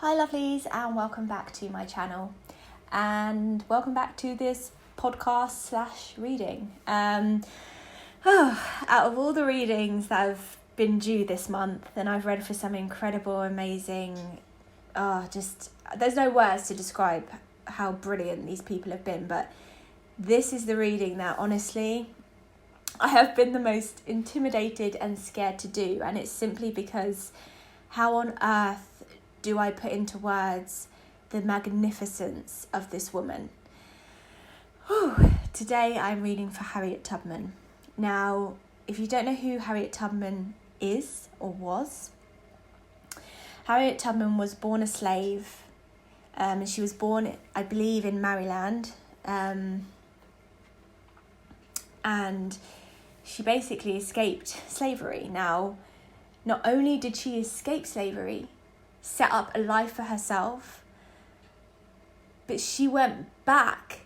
Hi lovelies, and welcome back to my channel, and welcome back to this podcast / reading. Out of all the readings that have been due this month, and I've read for some incredible, amazing, there's no words to describe how brilliant these people have been, but this is the reading that honestly I have been the most intimidated and scared to do, and it's simply because how on earth do I put into words the magnificence of this woman? Today I'm reading for Harriet Tubman. Now, if you don't know who Harriet Tubman is or was, Harriet Tubman was born a slave, and she was born, I believe, in Maryland, and she basically escaped slavery. Now, not only did she escape slavery, set up a life for herself, but she went back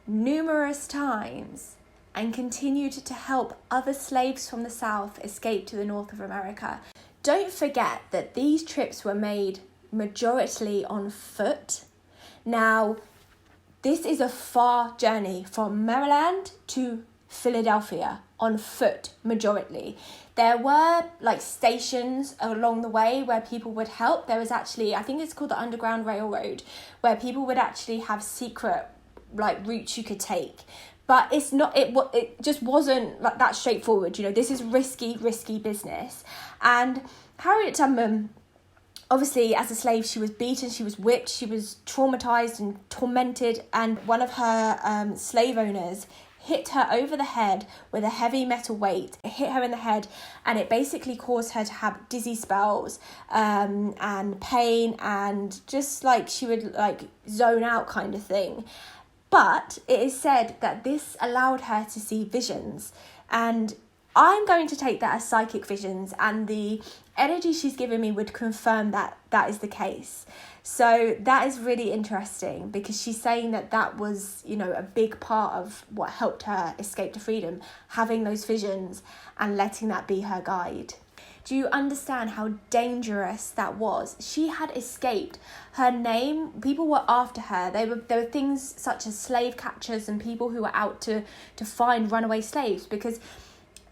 numerous times and continued to help other slaves from the South escape to the north of America. Don't forget that these trips were made majority on foot. Now, this is a far journey from Maryland to Philadelphia on foot majority. There were stations along the way where people would help. There was actually, I think it's called the Underground Railroad, where people would actually have secret routes you could take. But it just wasn't that straightforward. This is risky business. And Harriet Tubman, obviously, as a slave, she was beaten, she was whipped, she was traumatized and tormented. And one of her slave owners hit her over the head with a heavy metal weight. It hit her in the head, and it basically caused her to have dizzy spells and pain, and just she would zone out kind of thing. But it is said that this allowed her to see visions, and I'm going to take that as psychic visions, and the energy she's given me would confirm that that is the case. So that is really interesting, because she's saying that was, a big part of what helped her escape to freedom, having those visions and letting that be her guide. Do you understand how dangerous that was? She had escaped. Her name, people were after her. There were things such as slave catchers and people who were out to find runaway slaves, because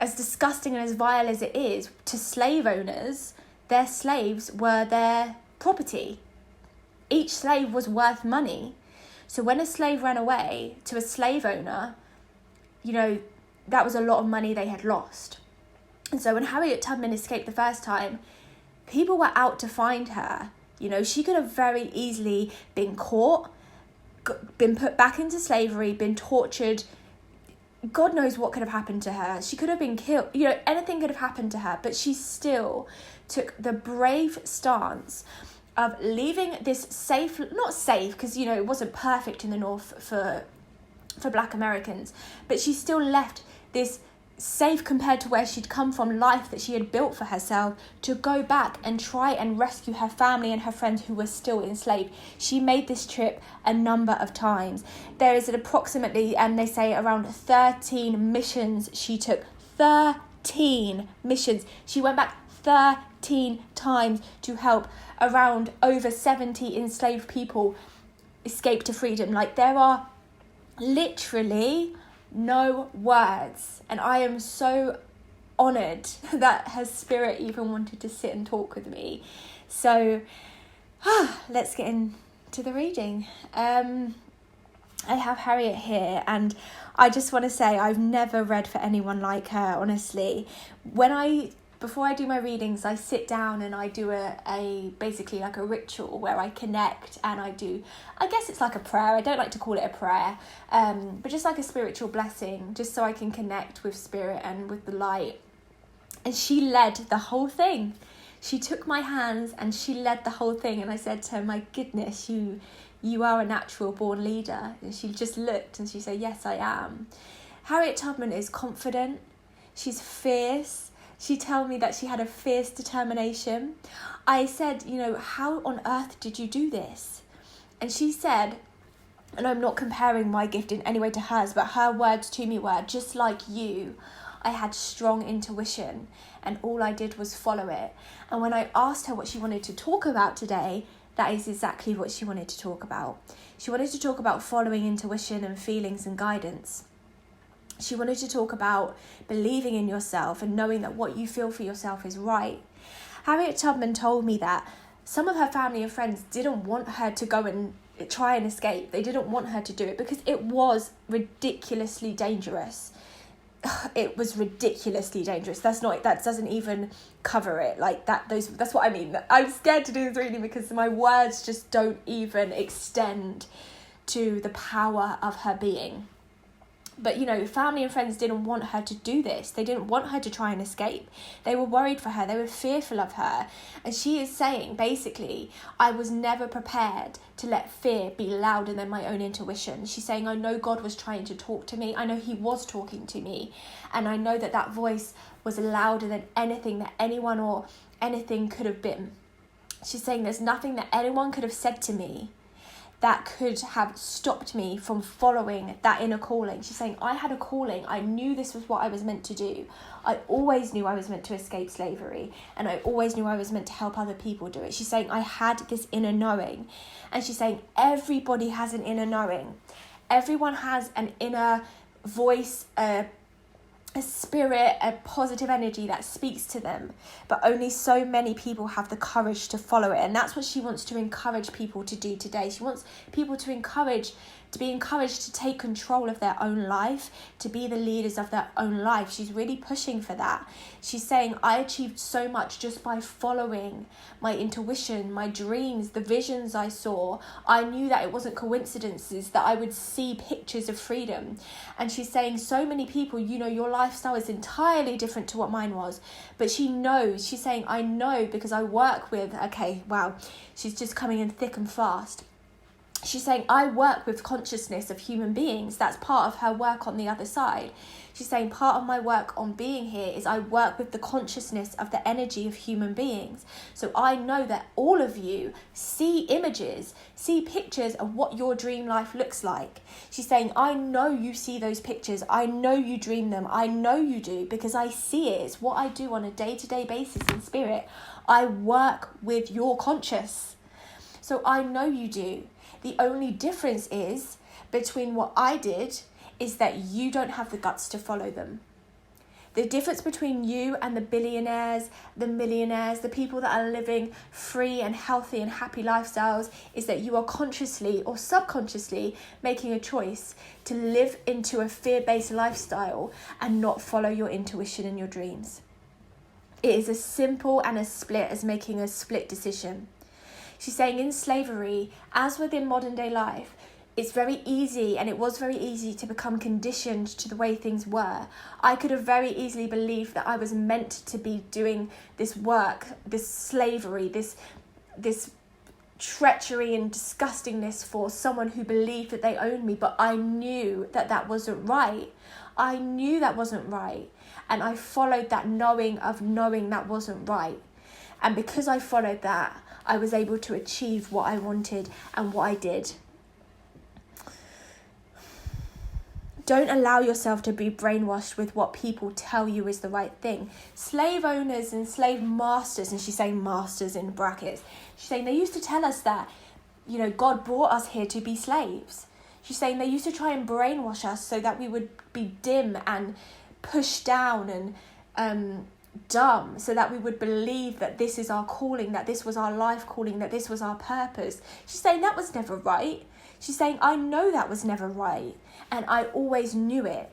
as disgusting and as vile as it is, to slave owners, their slaves were their property. Each slave was worth money. So when a slave ran away to a slave owner, that was a lot of money they had lost. And so when Harriet Tubman escaped the first time, people were out to find her. She could have very easily been caught, been put back into slavery, been tortured. God knows what could have happened to her. She could have been killed. Anything could have happened to her. But she still took the brave stance of leaving this not safe, because, it wasn't perfect in the North for Black Americans, but she still left this safe compared to where she'd come from, life that she had built for herself, to go back and try and rescue her family and her friends who were still enslaved. She made this trip a number of times. There is approximately, and they say around 13 missions she took. 13 missions. She went back 13 times to help around over 70 enslaved people escape to freedom. There are literally no words, and I am so honoured that her spirit even wanted to sit and talk with me. So let's get into the reading. I have Harriet here, and I just want to say I've never read for anyone like her, honestly. Before I do my readings, I sit down and I do basically a ritual where I connect, and I guess it's like a prayer. I don't like to call it a prayer, but just like a spiritual blessing, just so I can connect with spirit and with the light. And she led the whole thing. She took my hands and she led the whole thing. And I said to her, my goodness, you are a natural born leader. And she just looked and she said, yes, I am. Harriet Tubman is confident. She's fierce. She told me that she had a fierce determination. I said, how on earth did you do this? And she said, and I'm not comparing my gift in any way to hers, but her words to me were, just like you, I had strong intuition, and all I did was follow it. And when I asked her what she wanted to talk about today, that is exactly what she wanted to talk about. She wanted to talk about following intuition and feelings and guidance. She wanted to talk about believing in yourself and knowing that what you feel for yourself is right. Harriet Tubman told me that some of her family and friends didn't want her to go and try and escape. They didn't want her to do it because it was ridiculously dangerous. It was ridiculously dangerous. That doesn't even cover it. Like that's what I mean. I'm scared to do this reading because my words just don't even extend to the power of her being. But, family and friends didn't want her to do this. They didn't want her to try and escape. They were worried for her. They were fearful of her. And she is saying, basically, I was never prepared to let fear be louder than my own intuition. She's saying, I know God was trying to talk to me. I know he was talking to me. And I know that voice was louder than anything that anyone or anything could have been. She's saying there's nothing that anyone could have said to me that could have stopped me from following that inner calling. She's saying, I had a calling. I knew this was what I was meant to do. I always knew I was meant to escape slavery. And I always knew I was meant to help other people do it. She's saying, I had this inner knowing. And she's saying, everybody has an inner knowing. Everyone has an inner voice, a spirit, a positive energy that speaks to them, but only so many people have the courage to follow it. And that's what she wants to encourage people to do today. She wants people to be encouraged to take control of their own life, to be the leaders of their own life. She's really pushing for that. She's saying, I achieved so much just by following my intuition, my dreams, the visions I saw. I knew that it wasn't coincidences, that I would see pictures of freedom. And she's saying, so many people, your lifestyle is entirely different to what mine was. But she knows, she's saying, I know because I work with, she's just coming in thick and fast. She's saying, I work with consciousness of human beings. That's part of her work on the other side. She's saying, part of my work on being here is I work with the consciousness of the energy of human beings. So I know that all of you see images, see pictures of what your dream life looks like. She's saying, I know you see those pictures. I know you dream them. I know you do because I see it. It's what I do on a day-to-day basis in spirit. I work with your conscious. So I know you do. The only difference is between what I did is that you don't have the guts to follow them. The difference between you and the billionaires, the millionaires, the people that are living free and healthy and happy lifestyles is that you are consciously or subconsciously making a choice to live into a fear-based lifestyle and not follow your intuition and your dreams. It is as simple and as split as making a split decision. She's saying in slavery, as within modern day life, it's very easy, and it was very easy to become conditioned to the way things were. I could have very easily believed that I was meant to be doing this work, this slavery, this treachery and disgustingness for someone who believed that they owned me, but I knew that wasn't right. I knew that wasn't right, and I followed that knowing that wasn't right. And because I followed that, I was able to achieve what I wanted and what I did. Don't allow yourself to be brainwashed with what people tell you is the right thing. Slave owners and slave masters, and she's saying masters in brackets, she's saying they used to tell us that, God brought us here to be slaves. She's saying they used to try and brainwash us so that we would be dim and pushed down and dumb, so that we would believe that this is our calling, that this was our life calling, that this was our purpose. She's saying that was never right. She's saying, I know that was never right, and I always knew it,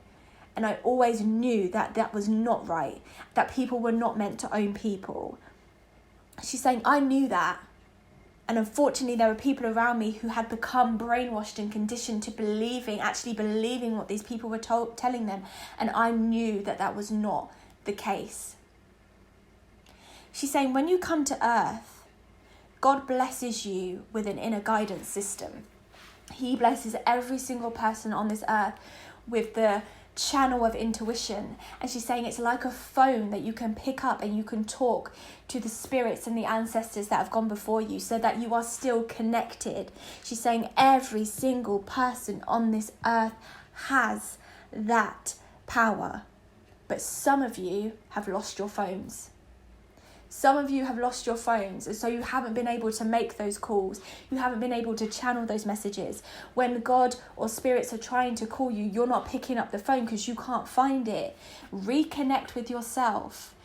and I always knew that was not right, that people were not meant to own people. She's saying, I knew that, and unfortunately there were people around me who had become brainwashed and conditioned to actually believing what these people were telling them, and I knew that was not the case. She's saying, when you come to earth, God blesses you with an inner guidance system. He blesses every single person on this earth with the channel of intuition. And she's saying it's like a phone that you can pick up and you can talk to the spirits and the ancestors that have gone before you so that you are still connected. She's saying every single person on this earth has that power. But some of you have lost your phones. Some of you have lost your phones, and so you haven't been able to make those calls. You haven't been able to channel those messages. When God or spirits are trying to call you, you're not picking up the phone because you can't find it. Reconnect with yourself.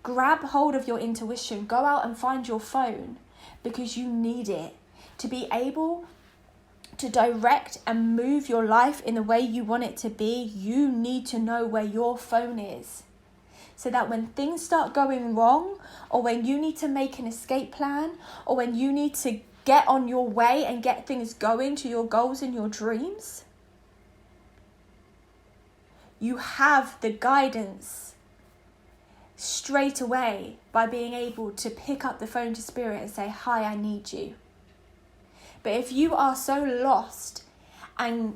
Grab hold of your intuition. Go out and find your phone because you need it to be able to direct and move your life in the way you want it to be. You need to know where your phone is, so that when things start going wrong, or when you need to make an escape plan, or when you need to get on your way and get things going to your goals and your dreams, you have the guidance straight away by being able to pick up the phone to spirit and say, hi, I need you. But if you are so lost and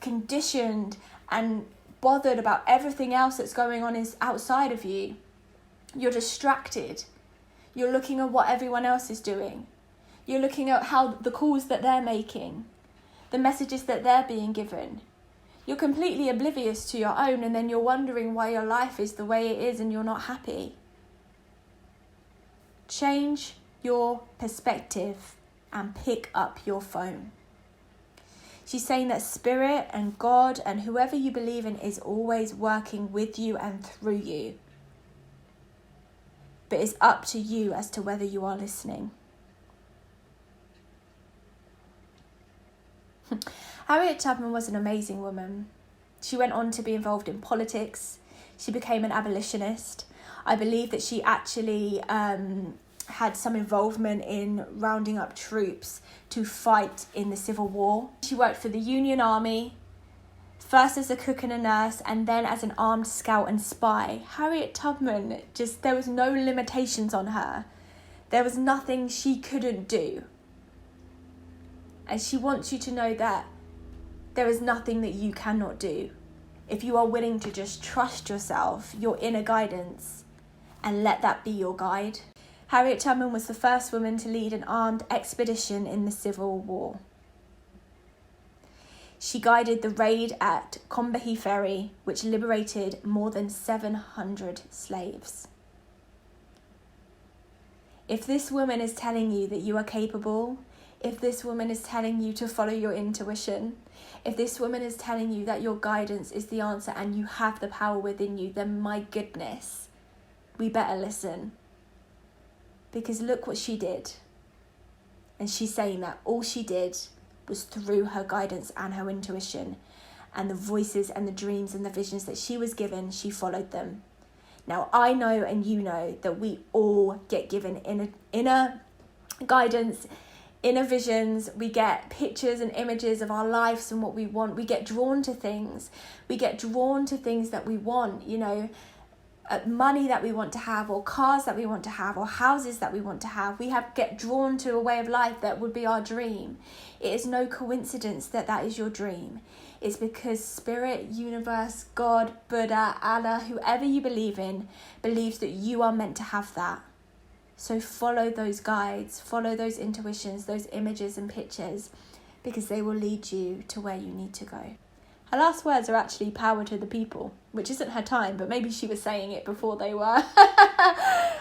conditioned and bothered about everything else that's going on is outside of you, you're distracted. You're looking at what everyone else is doing. You're looking at how the calls that they're making, the messages that they're being given. You're completely oblivious to your own, and then you're wondering why your life is the way it is and you're not happy. Change your perspective and pick up your phone. She's saying that spirit and God and whoever you believe in is always working with you and through you. But it's up to you as to whether you are listening. Harriet Tubman was an amazing woman. She went on to be involved in politics. She became an abolitionist. I believe that she actually had some involvement in rounding up troops to fight in the Civil War. She worked for the Union Army, first as a cook and a nurse, and then as an armed scout and spy. Harriet Tubman, there was no limitations on her. There was nothing she couldn't do. And she wants you to know that there is nothing that you cannot do. If you are willing to just trust yourself, your inner guidance, and let that be your guide. Harriet Tubman was the first woman to lead an armed expedition in the Civil War. She guided the raid at Combahee Ferry, which liberated more than 700 slaves. If this woman is telling you that you are capable, if this woman is telling you to follow your intuition, if this woman is telling you that your guidance is the answer and you have the power within you, then my goodness, we better listen. Because look what she did. And she's saying that all she did was through her guidance and her intuition, and the voices and the dreams and the visions that she was given, she followed them. Now, I know and you know that we all get given inner guidance, inner visions. We get pictures and images of our lives and what we want. We get drawn to things. We get drawn to things that we want, money that we want to have, or cars that we want to have, or houses that we want to have. We get drawn to a way of life that would be our dream. It is no coincidence that that is your dream. It's because spirit, universe, God, Buddha, Allah, whoever you believe in, believes that you are meant to have that. So follow those guides, follow those intuitions, those images and pictures, because they will lead you to where you need to go. Her last words are actually power to the people, which isn't her time, but maybe she was saying it before they were.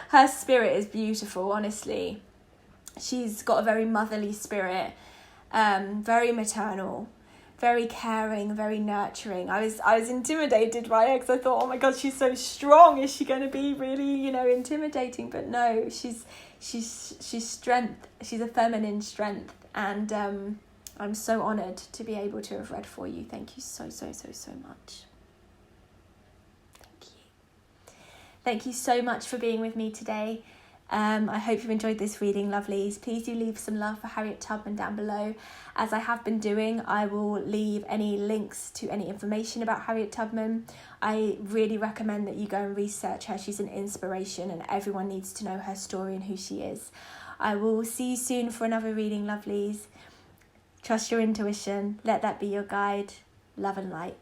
Her spirit is beautiful, honestly. She's got a very motherly spirit, very maternal, very caring, very nurturing. I was intimidated by her because I thought, oh my God, she's so strong. Is she going to be really, intimidating? But no, she's strength. She's a feminine strength, and I'm so honoured to be able to have read for you. Thank you so, so, so, so much. Thank you. Thank you so much for being with me today. I hope you enjoyed this reading, lovelies. Please do leave some love for Harriet Tubman down below. As I have been doing, I will leave any links to any information about Harriet Tubman. I really recommend that you go and research her. She's an inspiration, and everyone needs to know her story and who she is. I will see you soon for another reading, lovelies. Trust your intuition. Let that be your guide. Love and light.